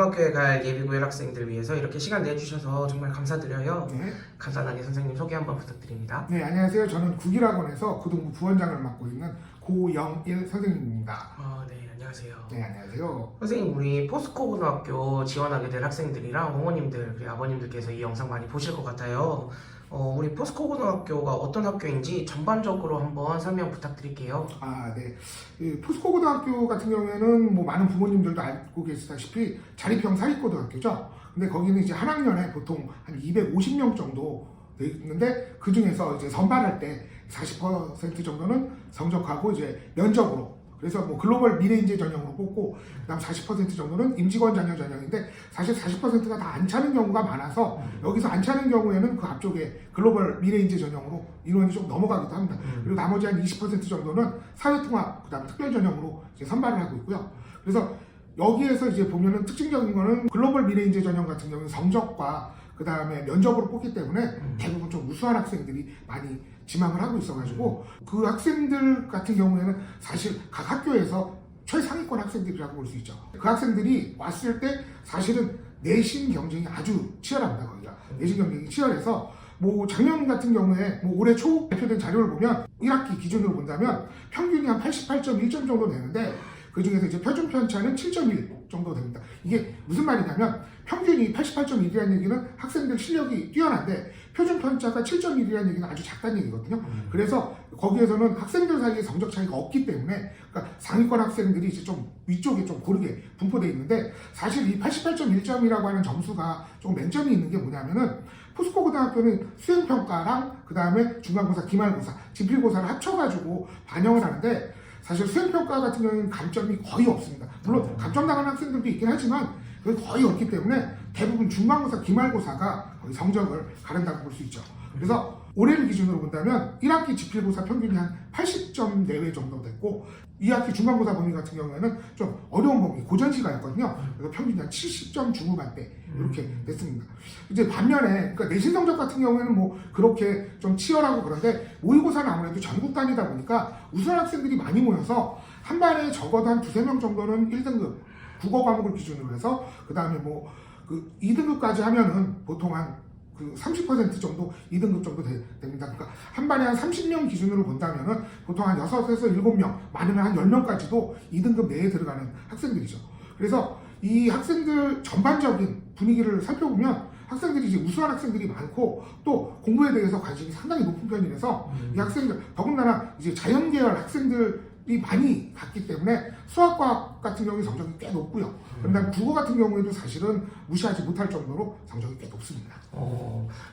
고등학교에 갈 예비고일 학생들 위해서 이렇게 시간 내주셔서 정말 감사드려요. 네. 간단하게 선생님 소개 한번 부탁드립니다. 네, 안녕하세요. 저는 국일학원에서 고등부 부원장을 맡고 있는 고영일 선생님입니다. 네, 안녕하세요. 네, 안녕하세요. 선생님, 우리 포스코 고등학교 지원하게 될 학생들이랑 어머님들 그리고 아버님들께서 이 영상 많이 보실 것 같아요. 우리 포스코 고등학교가 어떤 학교인지 전반적으로 한번 설명 부탁드릴게요. 네. 이 포스코 고등학교 같은 경우에는 뭐 많은 부모님들도 알고 계시다시피 자립형 사립고등학교죠. 근데 거기는 이제 한 학년에 보통 한 250명 정도 돼 있는데 그 중에서 이제 선발할 때 40% 정도는 성적하고 이제 면접으로, 그래서 뭐 글로벌 미래인재 전형으로 뽑고, 그다음 40% 정도는 임직원 자녀 전형인데 사실 40%가 다 안 차는 경우가 많아서 여기서 안 차는 경우에는 그 앞쪽에 글로벌 미래인재 전형으로 인원이 좀 넘어가기도 합니다. 그리고 나머지 한 20% 정도는 사회통합, 그다음 특별 전형으로 이제 선발을 하고 있고요. 그래서 여기에서 이제 보면은 특징적인 거는 글로벌 미래인재 전형 같은 경우는 성적과 그 다음에 면접으로 뽑기 때문에 대부분 좀 우수한 학생들이 많이 지망을 하고 있어가지고 그 학생들 같은 경우에는 사실 각 학교에서 최상위권 학생들이라고 볼 수 있죠. 그 학생들이 왔을 때 사실은 내신 경쟁이 아주 치열합니다. 거기가 내신 경쟁이 치열해서 뭐 작년 같은 경우에 뭐 올해 초 발표된 자료를 보면 1학기 기준으로 본다면 평균이 한 88.1점 정도 되는데 그 중에서 이제 표준 편차는 7.1 정도 됩니다. 이게 무슨 말이냐면 평균이 88.1이라는 얘기는 학생들 실력이 뛰어난데 표준 편차가 7.1이라는 얘기는 아주 작다는 얘기거든요. 그래서 거기에서는 학생들 사이에 성적 차이가 없기 때문에, 그러니까 상위권 학생들이 이제 좀 위쪽에 좀 고르게 분포되어 있는데, 사실 이 88.1점이라고 하는 점수가 좀 맹점이 있는 게 뭐냐면은 포스코 고등학교는 수행평가랑 그 다음에 중간고사, 기말고사, 지필고사를 합쳐가지고 반영을 하는데 사실 수행평가 같은 경우는 감점이 거의 없습니다. 물론 감점 당하는 학생들도 있긴 하지만 그게 거의 없기 때문에 대부분 중간고사, 기말고사가 거의 성적을 가른다고 볼 수 있죠. 그래서 올해를 기준으로 본다면 1학기 지필고사 평균이 한 80점 내외 정도 됐고 2학기 중간고사 범위 같은 경우에는 좀 어려운 범위, 고전시가였거든요. 그래서 평균이 한 70점 중후반대 이렇게 됐습니다. 이제 반면에 그러니까 내신 성적 같은 경우에는 뭐 그렇게 좀 치열하고 그런데 모의고사는 아무래도 전국 단위다 보니까 우수한 학생들이 많이 모여서 한 반에 적어도 한 2-3명 정도는 1등급 국어 과목을 기준으로 해서 그 다음에 뭐 그 2등급까지 하면은 보통 한 그 30% 정도 2등급 정도 됩니다. 그러니까 한 반에 한 30명 기준으로 본다면은 보통 한 6에서 7명, 많으면 한 10명까지도 2등급 내에 들어가는 학생들이죠. 그래서 이 학생들 전반적인 분위기를 살펴보면 학생들이 이제 우수한 학생들이 많고 또 공부에 대해서 관심이 상당히 높은 편이라서 이 학생들, 더군다나 이제 자연계열 학생들이 많이 갔기 때문에 수학과학 같은 경우에 성적이 꽤 높고요. 그다음 국어 같은 경우에도 사실은 무시하지 못할 정도로 성적이 꽤 높습니다.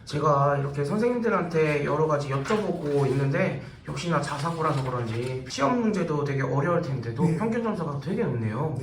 제가 이렇게 선생님들한테 여러 가지 여쭤보고 있는데 역시나 자사고라서 그런지 시험 문제도 되게 어려울 텐데도 네. 평균 점수가 되게 높네요.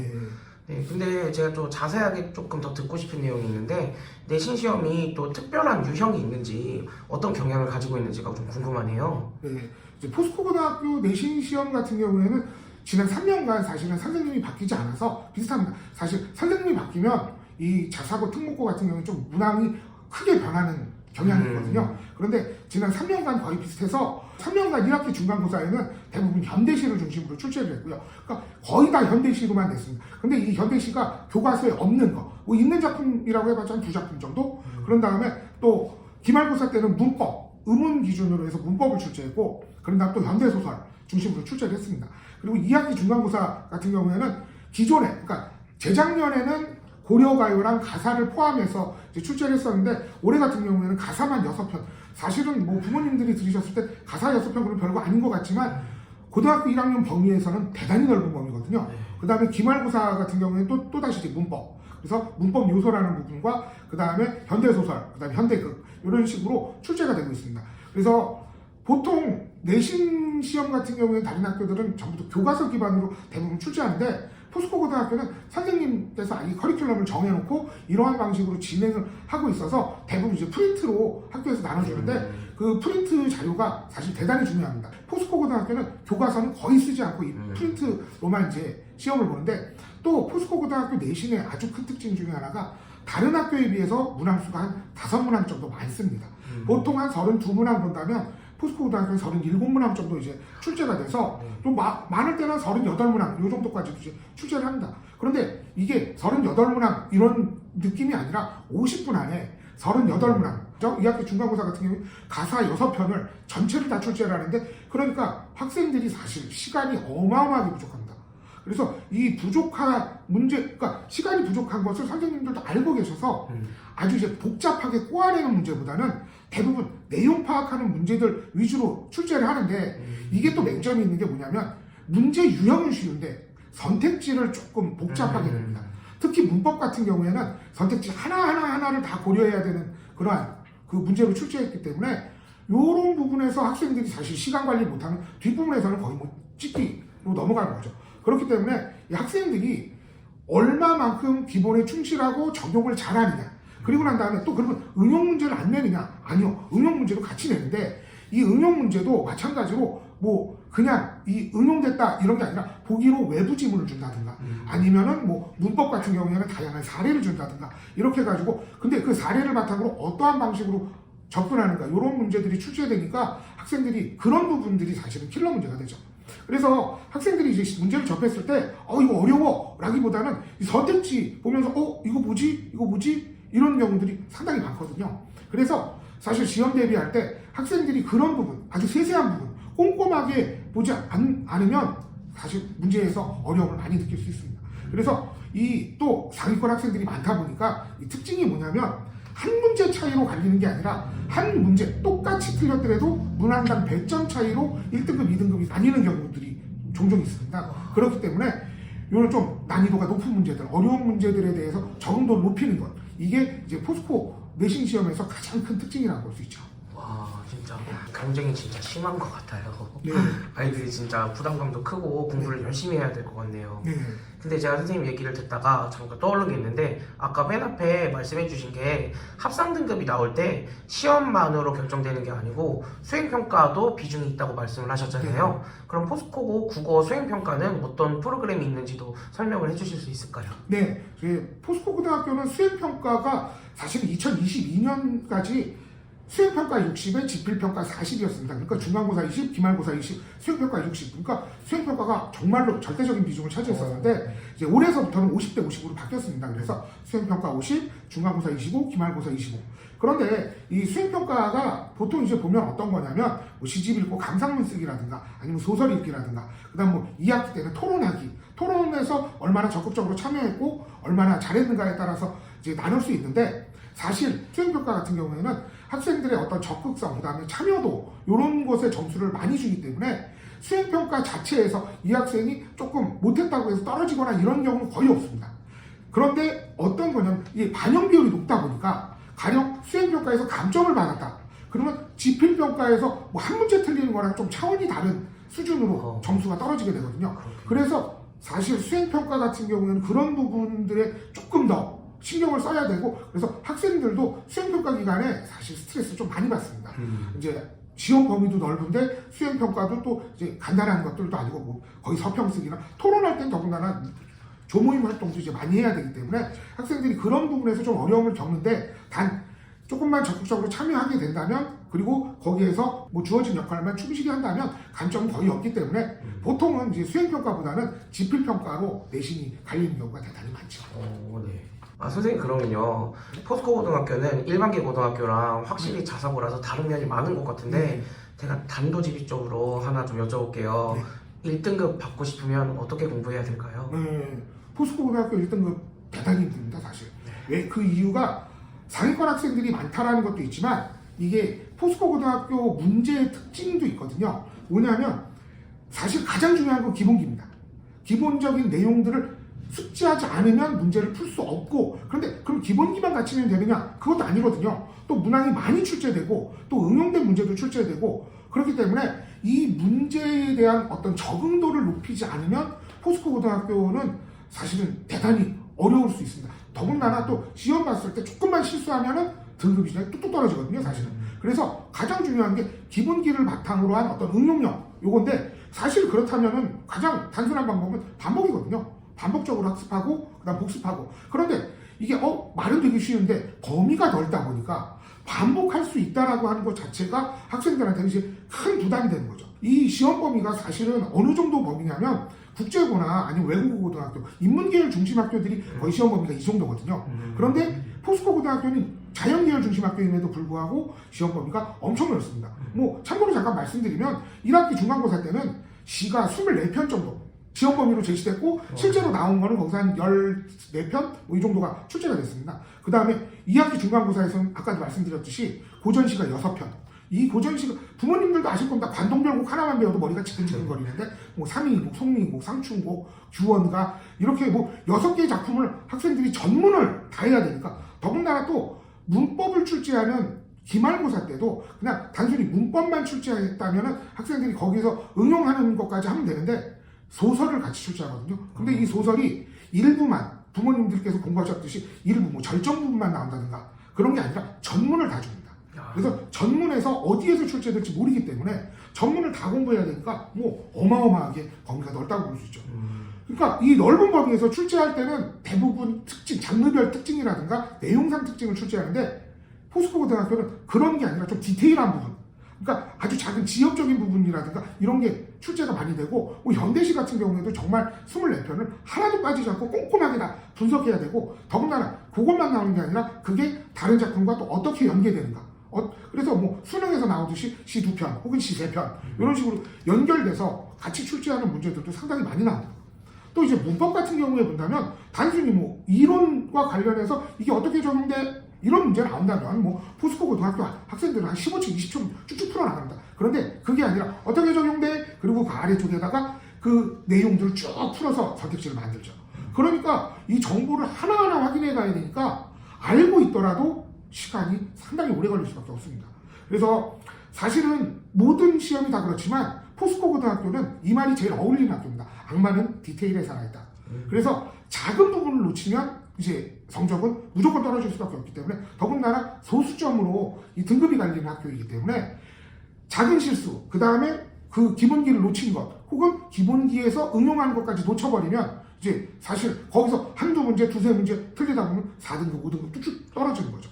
네, 근데 제가 또 자세하게 조금 더 듣고 싶은 내용이 있는데 내신 시험이 또 특별한 유형이 있는지 어떤 경향을 가지고 있는지가 좀 궁금하네요. 네, 이제 포스코 고등학교 내신 시험 같은 경우에는 지난 3년간 사실은 선생님이 바뀌지 않아서 비슷합니다. 사실 선생님이 바뀌면 이 자사고, 특목고 같은 경우는 좀 문항이 크게 변하는 경향이거든요. 그런데 지난 3년간 거의 비슷해서 3년간 1학기 중간고사에는 대부분 현대시를 중심으로 출제를 했고요. 그러니까 거의 다 현대시로만 냈습니다. 근데 이 현대시가 교과서에 없는 거, 뭐 있는 작품이라고 해봤자 한 2작품 정도? 그런 다음에 또 기말고사 때는 문법, 의문 기준으로 해서 문법을 출제했고, 그런 다음 또 현대소설 중심으로 출제를 했습니다. 그리고 2학기 중간고사 같은 경우에는 기존에, 그러니까 재작년에는 고려가요랑 가사를 포함해서 이제 출제를 했었는데 올해 같은 경우에는 가사만 6편. 사실은 뭐 부모님들이 들으셨을 때 가사 6편 그럼 별거 아닌 것 같지만 고등학교 1학년 범위에서는 대단히 넓은 범위거든요. 그 다음에 기말고사 같은 경우에는 또다시 이제 문법. 그래서 문법 요소라는 부분과 그 다음에 현대소설, 그 다음에 현대극 이런 식으로 출제가 되고 있습니다. 그래서 보통 내신 시험 같은 경우에 다른 학교들은 전부 다 교과서 기반으로 대부분 출제하는데 포스코 고등학교는 선생님께서 이 커리큘럼을 정해놓고 이러한 방식으로 진행을 하고 있어서 대부분 이제 프린트로 학교에서 나눠주는데 그 프린트 자료가 사실 대단히 중요합니다. 포스코 고등학교는 교과서는 거의 쓰지 않고 이 프린트로만 이제 시험을 보는데 또 포스코 고등학교 내신의 아주 큰 특징 중에 하나가 다른 학교에 비해서 문항수가 한 5문항 정도 많습니다. 보통 한 32문항 본다면 포스코 고등학교는 37문항 정도 이제 출제가 돼서 좀 많을 때는 38문항 이 정도까지도 이제 출제를 합니다. 그런데 이게 38문항 이런 느낌이 아니라 50분 안에 38문항. 이 학기 중간고사 같은 경우는 가사 6편을 전체를 다 출제를 하는데 그러니까 학생들이 사실 시간이 어마어마하게 부족합니다. 그래서 이 부족한 문제, 그러니까 시간이 부족한 것을 선생님들도 알고 계셔서 아주 이제 복잡하게 꼬아내는 문제보다는 대부분 내용 파악하는 문제들 위주로 출제를 하는데 이게 또 맹점이 있는 게 뭐냐면 문제 유형은 쉬운데 선택지를 조금 복잡하게 됩니다. 특히 문법 같은 경우에는 선택지 하나를 다 고려해야 되는 그러한 그 문제로 출제했기 때문에 이런 부분에서 학생들이 사실 시간 관리 못하면 뒷부분에서는 거의 뭐 찍기로 넘어가는 거죠. 그렇기 때문에 이 학생들이 얼마만큼 기본에 충실하고 적용을 잘하느냐 그리고 난 다음에 또 그러면 응용 문제를 안 내느냐 아니요 응용 문제도 같이 내는데 이 응용 문제도 마찬가지로 뭐 그냥 이 응용됐다 이런 게 아니라 보기로 외부 지문을 준다든가 아니면은 뭐 문법 같은 경우에는 다양한 사례를 준다든가 이렇게 해가지고 근데 그 사례를 바탕으로 어떠한 방식으로 접근하는가 이런 문제들이 출제되니까 학생들이 그런 부분들이 사실은 킬러 문제가 되죠. 그래서 학생들이 이제 문제를 접했을 때 이거 어려워 라기보다는 이 선택지 보면서 이거 뭐지 이런 경우들이 상당히 많거든요. 그래서 사실 시험 대비할 때 학생들이 그런 부분 아주 세세한 부분 꼼꼼하게 보지 않으면 사실 문제에서 어려움을 많이 느낄 수 있습니다. 그래서 이 또 상위권 학생들이 많다 보니까 이 특징이 뭐냐면 한 문제 차이로 갈리는 게 아니라 한 문제 똑같이 틀렸더라도 문항당 100점 차이로 1등급, 2등급이 나뉘는 경우들이 종종 있습니다. 그렇기 때문에 이런 좀 난이도가 높은 문제들, 어려운 문제들에 대해서 적응도를 높이는 것 이게 이제 포스코 내신 시험에서 가장 큰 특징이라고 볼 수 있죠. 와 진짜 경쟁이 진짜 심한 것 같아요. 네. 아이들이 진짜 부담감도 크고 공부를 열심히 해야 될 것 같네요. 네. 근데 제가 선생님 얘기를 듣다가 잠깐 떠오른 게 있는데 아까 맨 앞에 말씀해 주신 게 합상 등급이 나올 때 시험만으로 결정되는 게 아니고 수행평가도 비중이 있다고 말씀을 하셨잖아요. 그럼 포스코고 국어 수행평가는 어떤 프로그램이 있는지도 설명을 해주실 수 있을까요? 네, 포스코 고등학교는 수행평가가 사실 2022년까지 수행평가 60에 지필평가 40이었습니다. 그러니까 중간고사 20, 기말고사 20, 수행평가 60. 그러니까 수행평가가 정말로 절대적인 비중을 차지했었는데 이제 올해서부터는 50대 50으로 바뀌었습니다. 그래서 수행평가 50, 중간고사 25, 기말고사 25. 그런데 이 수행평가가 보통 이제 보면 어떤 거냐면 뭐 시집 읽고 감상문 쓰기라든가 아니면 소설 읽기라든가 그다음 뭐 2학기 때는 토론하기. 토론에서 얼마나 적극적으로 참여했고 얼마나 잘했는가에 따라서 이제 나눌 수 있는데 사실 수행평가 같은 경우에는 학생들의 어떤 적극성, 그 다음에 참여도 이런 것에 점수를 많이 주기 때문에 수행평가 자체에서 이 학생이 조금 못했다고 해서 떨어지거나 이런 경우는 거의 없습니다. 그런데 어떤 거냐면 이 반영 비율이 높다 보니까 가령 수행평가에서 감점을 받았다. 그러면 지필평가에서 뭐 한 문제 틀리는 거랑 좀 차원이 다른 수준으로 점수가 떨어지게 되거든요. 그래서 사실 수행평가 같은 경우에는 그런 부분들에 조금 더 신경을 써야 되고 그래서 학생들도 수행평가 기간에 사실 스트레스 좀 많이 받습니다. 이제 지원 범위도 넓은데 수행평가도 또 이제 간단한 것들도 아니고 뭐 거의 서평 쓰기나 토론할 땐 더군다나 조모임 활동도 이제 많이 해야 되기 때문에 학생들이 그런 부분에서 좀 어려움을 겪는데 단 조금만 적극적으로 참여하게 된다면 그리고 거기에서 뭐 주어진 역할만 충실히 한다면 감점은 거의 없기 때문에 보통은 이제 수행평가보다는 지필평가로 내신이 갈리는 경우가 대단히 많죠. 네. 선생님 그러면요 포스코 고등학교는 일반계 고등학교랑 확실히 자사고라서 다른 면이 많은 것 같은데 제가 단도직입적으로 하나 좀 여쭤볼게요. 1등급 받고 싶으면 어떻게 공부해야 될까요? 포스코 고등학교 1등급 대단히 힘듭니다 사실. 왜 그 이유가 상위권 학생들이 많다라는 것도 있지만 이게 포스코 고등학교 문제의 특징도 있거든요. 뭐냐면 사실 가장 중요한 건 기본기입니다. 기본적인 내용들을 숙지하지 않으면 문제를 풀 수 없고 그런데 그럼 기본기만 갖추면 되느냐? 그것도 아니거든요. 또 문항이 많이 출제되고 또 응용된 문제도 출제되고 그렇기 때문에 이 문제에 대한 어떤 적응도를 높이지 않으면 포스코 고등학교는 사실은 대단히 어려울 수 있습니다. 더군다나 또 시험 봤을 때 조금만 실수하면은 등급이 뚝뚝 떨어지거든요 사실은. 그래서 가장 중요한 게 기본기를 바탕으로 한 어떤 응용력 요건데 사실 그렇다면은 가장 단순한 방법은 반복이거든요. 반복적으로 학습하고 그다음 복습하고 그런데 이게 말은 되게 쉬운데 범위가 넓다 보니까 반복할 수 있다라고 하는 것 자체가 학생들한테는 이제 큰 부담이 되는 거죠. 이 시험 범위가 사실은 어느 정도 범위냐면 국제고나 아니면 외국어 고등학교, 인문계열 중심 학교들이 거의 시험 범위가 이 정도거든요. 그런데 포스코 고등학교는 자연계열 중심 학교임에도 불구하고 시험 범위가 엄청 넓습니다. 뭐 참고로 잠깐 말씀드리면 1학기 중간고사 때는 시가 24편 정도 시험 범위로 제시됐고 실제로 나온 거는 거기서 한 14편 뭐 이 정도가 출제가 됐습니다. 그 다음에 2학기 중간고사에서는 아까도 말씀드렸듯이 고전시가 6편. 이 고전시가 부모님들도 아실 겁니다. 관동별곡 하나만 배워도 머리가 지근지근거리는데 뭐 삼이인곡, 송미인곡, 상춘곡, 규원가 이렇게 뭐 6개의 작품을 학생들이 전문을 다 해야 되니까 더군다나 또 문법을 출제하는 기말고사 때도 그냥 단순히 문법만 출제했다면 학생들이 거기서 응용하는 것까지 하면 되는데 소설을 같이 출제하거든요. 근데 이 소설이 일부만 부모님들께서 공부하셨듯이 일부 뭐 절정 부분만 나온다든가 그런 게 아니라 전문을 다 줍니다. 그래서 전문에서 어디에서 출제될지 모르기 때문에 전문을 다 공부해야 되니까 뭐 어마어마하게 범위가 넓다고 볼 수 있죠. 그러니까 이 넓은 범위에서 출제할 때는 대부분 특징, 장르별 특징이라든가 내용상 특징을 출제하는데 포스코 고등학교는 그런 게 아니라 좀 디테일한 부분, 그러니까 아주 작은 지역적인 부분이라든가 이런 게 출제가 많이 되고 뭐 현대시 같은 경우에도 정말 24편을 하나도 빠지지 않고 꼼꼼하게 다 분석해야 되고 더군다나 그것만 나오는 게 아니라 그게 다른 작품과 또 어떻게 연계되는가 그래서 뭐 수능에서 나오듯이 시 2편 혹은 시 3편 이런 식으로 연결돼서 같이 출제하는 문제들도 상당히 많이 나옵니다. 또 이제 문법 같은 경우에 본다면 단순히 뭐 이론과 관련해서 이게 어떻게 적용돼 이런 문제가 나온다면 뭐 포스코 고등학교 학생들은 한 15초, 20초 쭉쭉 풀어나갑니다. 그런데 그게 아니라 어떻게 적용돼 그리고 그 아래쪽에다가 그 내용들을 쭉 풀어서 선택지를 만들죠. 그러니까 이 정보를 하나하나 확인해 가야 되니까 알고 있더라도 시간이 상당히 오래 걸릴 수밖에 없습니다. 그래서 사실은 모든 시험이 다 그렇지만 포스코 고등학교는 이 말이 제일 어울리는 학교입니다. 악마는 디테일에 살아있다. 그래서 작은 부분을 놓치면 이제 성적은 무조건 떨어질 수밖에 없기 때문에 더군다나 소수점으로 이 등급이 갈리는 학교이기 때문에 작은 실수, 그 다음에 그 기본기를 놓친 것 혹은 기본기에서 응용하는 것까지 놓쳐버리면 이제 사실 거기서 한두 문제, 두세 문제 틀리다 보면 4등급, 5등급 뚝뚝 떨어지는 거죠.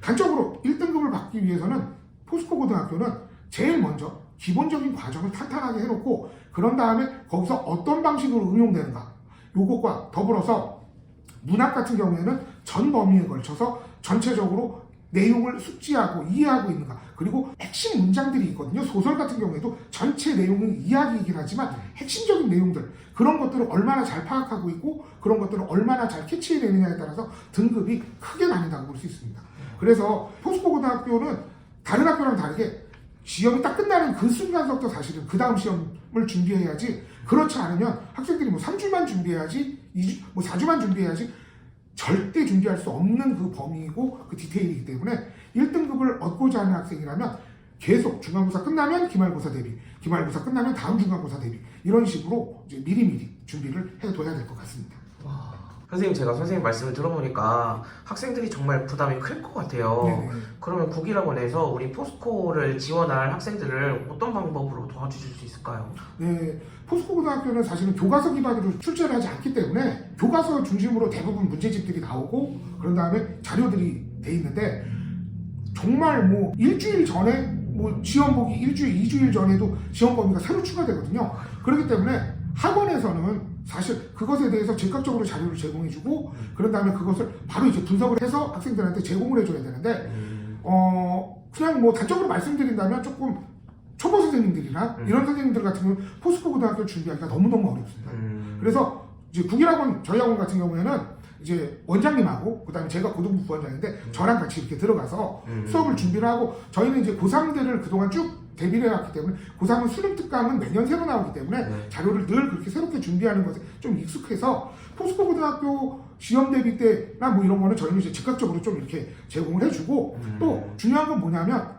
단적으로 1등급을 받기 위해서는 포스코 고등학교는 제일 먼저 기본적인 과정을 탄탄하게 해놓고 그런 다음에 거기서 어떤 방식으로 응용되는가 요것과 더불어서 문학 같은 경우에는 전 범위에 걸쳐서 전체적으로 내용을 숙지하고 이해하고 있는가 그리고 핵심 문장들이 있거든요. 소설 같은 경우에도 전체 내용은 이야기이긴 하지만 핵심적인 내용들 그런 것들을 얼마나 잘 파악하고 있고 그런 것들을 얼마나 잘 캐치해내느냐에 따라서 등급이 크게 나뉜다고 볼 수 있습니다. 그래서 포스코 고등학교는 다른 학교랑 다르게 시험이 딱 끝나는 그 순간부터 사실은 그 다음 시험을 준비해야지 그렇지 않으면 학생들이 뭐 3주만 준비해야지 2주, 뭐 4주만 준비해야지 절대 준비할 수 없는 그 범위이고 그 디테일이기 때문에 1등급을 얻고자 하는 학생이라면 계속 중간고사 끝나면 기말고사 대비, 기말고사 끝나면 다음 중간고사 대비 이런 식으로 이제 미리미리 준비를 해둬야 될 것 같습니다. 와, 선생님 제가 선생님 말씀을 들어보니까 학생들이 정말 부담이 클 것 같아요. 네네. 그러면 국일학원에서 우리 포스코를 지원할 학생들을 어떤 방법으로 도와주실 수 있을까요? 네, 포스코 고등학교는 사실은 교과서 기반으로 출제를 하지 않기 때문에 교과서 중심으로 대부분 문제집들이 나오고 그런 다음에 자료들이 돼 있는데 정말 뭐 일주일 전에 뭐 시험 보기 일주일, 2주일 전에도 시험 범위가 새로 추가되거든요. 그렇기 때문에 학원에서는 사실 그것에 대해서 즉각적으로 자료를 제공해주고 그런 다음에 그것을 바로 이제 분석을 해서 학생들한테 제공을 해줘야 되는데 그냥 뭐 단적으로 말씀드린다면 조금 초보 선생님들이나 이런 선생님들 같은 경우는 포스코 고등학교 준비하기가 너무너무 어렵습니다. 그래서 이제 국일학원 저희 학원 같은 경우에는 이제 원장님하고 그다음에 제가 고등부 부원장인데 저랑 같이 이렇게 들어가서 수업을 준비를 하고 저희는 이제 고3들을 그동안 쭉 대비를 해왔기 때문에 고3은 수능 특강은 매년 새로 나오기 때문에 자료를 늘 그렇게 새롭게 준비하는 것에 좀 익숙해서 포스코 고등학교 시험 대비 때나 뭐 이런 거는 저희는 이제 즉각적으로 좀 이렇게 제공을 해주고 또 중요한 건 뭐냐면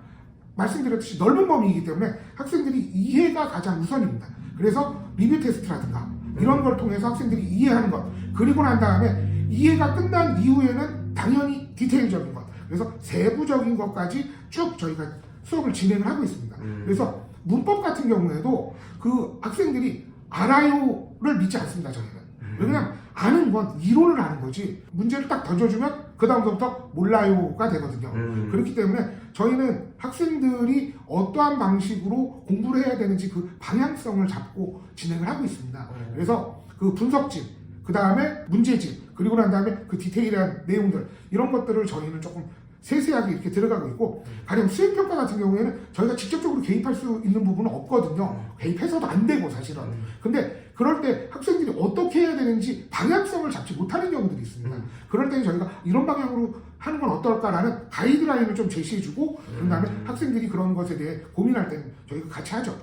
말씀드렸듯이 넓은 범위이기 때문에 학생들이 이해가 가장 우선입니다. 그래서 리뷰 테스트라든가 이런 걸 통해서 학생들이 이해하는 것 그리고 난 다음에 이해가 끝난 이후에는 당연히 디테일적인 것 그래서 세부적인 것까지 쭉 저희가 수업을 진행을 하고 있습니다. 그래서 문법 같은 경우에도 그 학생들이 알아요를 믿지 않습니다. 저희는. 왜냐면 아는 건 이론을 아는 거지 문제를 딱 던져주면 그 다음부터 몰라요가 되거든요. 그렇기 때문에 저희는 학생들이 어떠한 방식으로 공부를 해야 되는지 그 방향성을 잡고 진행을 하고 있습니다. 그래서 그 분석집, 그 다음에 문제집, 그리고 난 다음에 그 디테일한 내용들, 이런 것들을 저희는 조금 세세하게 이렇게 들어가고 있고, 가령 수행평가 같은 경우에는 저희가 직접적으로 개입할 수 있는 부분은 없거든요. 개입해서도 안 되고 사실은. 근데 그럴 때 학생들이 어떻게 해야 되는지 방향성을 잡지 못하는 경우들이 있습니다. 그럴 때는 저희가 이런 방향으로 하는 건 어떨까라는 가이드라인을 좀 제시해주고, 그 다음에 학생들이 그런 것에 대해 고민할 때는 저희가 같이 하죠.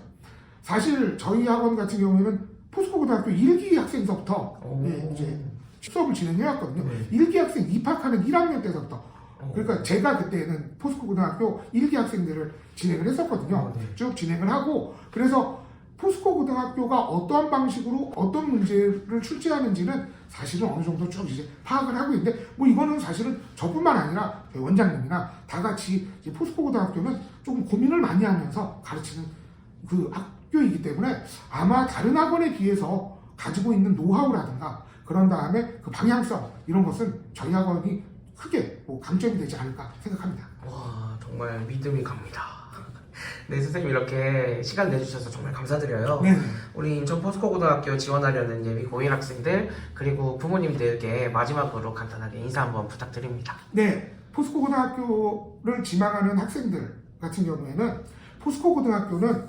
사실 저희 학원 같은 경우에는 포스코고등학교 1기 학생서부터 이제 수업을 진행해왔거든요. 1기 학생 입학하는 1학년 때서부터. 그러니까 제가 그때는 포스코고등학교 1기 학생들을 진행을 했었거든요. 쭉 진행을 하고, 그래서 포스코고등학교가 어떠한 방식으로 어떤 문제를 출제하는지는 사실은 어느 정도 쭉 이제 파악을 하고 있는데, 뭐 이거는 사실은 저뿐만 아니라 저희 원장님이나 다 같이 이제 포스코고등학교는 조금 고민을 많이 하면서 가르치는 그 학교이기 때문에 아마 다른 학원에 비해서 가지고 있는 노하우라든가 그런 다음에 그 방향성, 이런 것은 저희 학원이 크게 뭐 강점이 되지 않을까 생각합니다. 와, 정말 믿음이 갑니다. 네, 선생님 이렇게 시간 내주셔서 정말 감사드려요. 네. 우리 인천 포스코고등학교 지원하려는 예비 고1 학생들, 그리고 부모님들께 마지막으로 간단하게 인사 한번 부탁드립니다. 네, 포스코고등학교를 지망하는 학생들 같은 경우에는 포스코고등학교는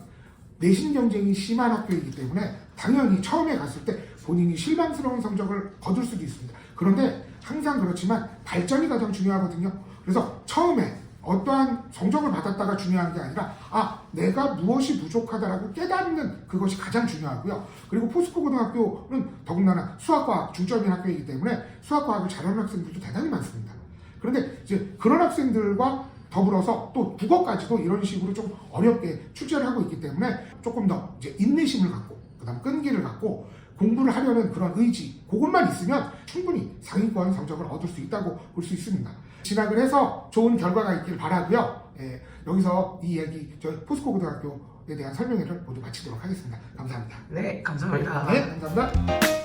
내신 경쟁이 심한 학교이기 때문에 당연히 처음에 갔을 때 본인이 실망스러운 성적을 거둘 수도 있습니다. 그런데 항상 그렇지만 발전이 가장 중요하거든요. 그래서 처음에 어떠한 성적을 받았다가 중요한 게 아니라 내가 무엇이 부족하다라고 깨닫는 그것이 가장 중요하고요. 그리고 포스코고등학교는 더군다나 수학과학 중점인 학교이기 때문에 수학과학을 잘하는 학생들도 대단히 많습니다. 그런데 이제 그런 학생들과 더불어서 또 국어까지도 이런 식으로 좀 어렵게 출제를 하고 있기 때문에 조금 더 이제 인내심을 갖고, 그다음 끈기를 갖고 공부를 하려는 그런 의지, 그것만 있으면 충분히 상위권 성적을 얻을 수 있다고 볼 수 있습니다. 진학을 해서 좋은 결과가 있길 바라고요. 여기서 이 얘기 저희 포스코고등학교에 대한 설명회를 모두 마치도록 하겠습니다. 감사합니다. 네, 감사합니다. 네, 감사합니다.